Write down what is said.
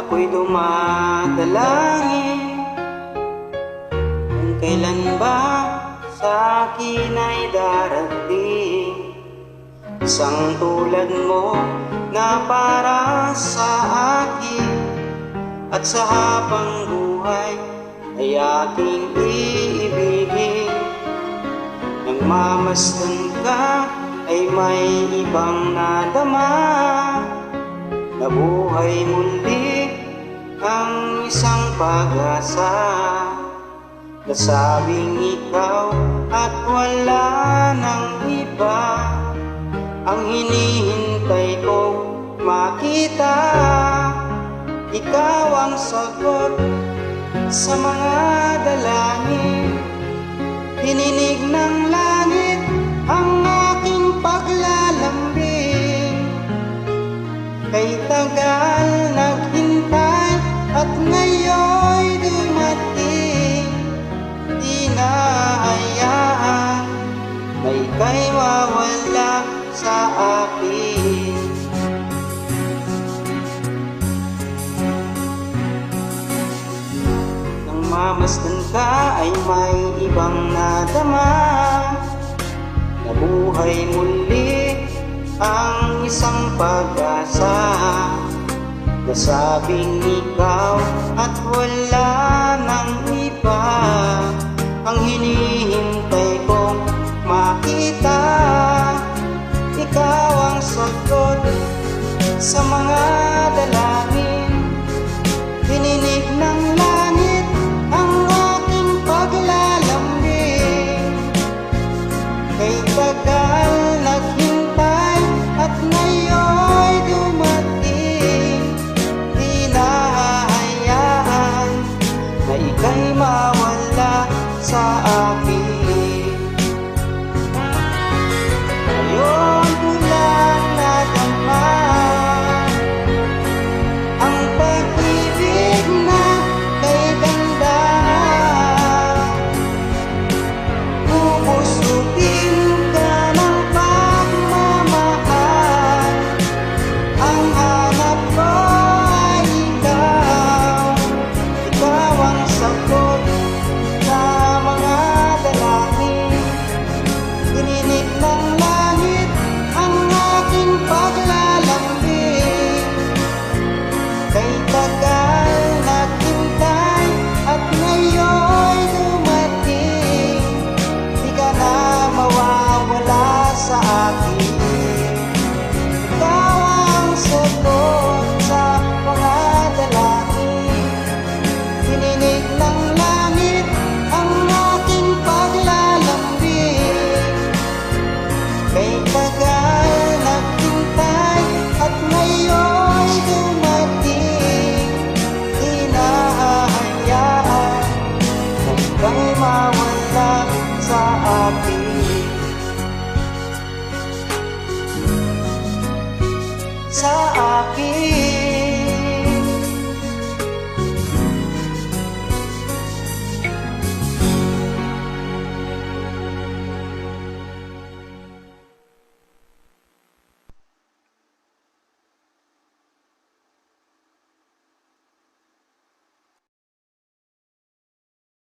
ako'y dumadalangin kung kailan ba sa akin ay darating isang tulad mo na para sa akin, at sa habang buhay ay aking iibigin. Nang mamasdan ka ay may ibang nadama, nabuhay muli ang isang pag-asa. Nasabing ikaw at wala nang iba ang hinihintay kong makita. Ikaw ang sagot sa mga dalangin, hininig ng langit ang aking paglalambing. Kay tagal naghintay at ngayon'y dumating, di na hayaan na ika'y mawala sa akin. Nang mamasdan ka ay may ibang nadama, nabuhay muli ang isang pag-asa. Nasabing ikaw at wala nang iba ang hinihintay kong makita. Ikaw ang sagot sa mga dalangin, hininig ng langit ang aking paglalambing. Kay tagal naghintay at ngayon'y dumating, di na hahayaan na ika'y mawala sa akin.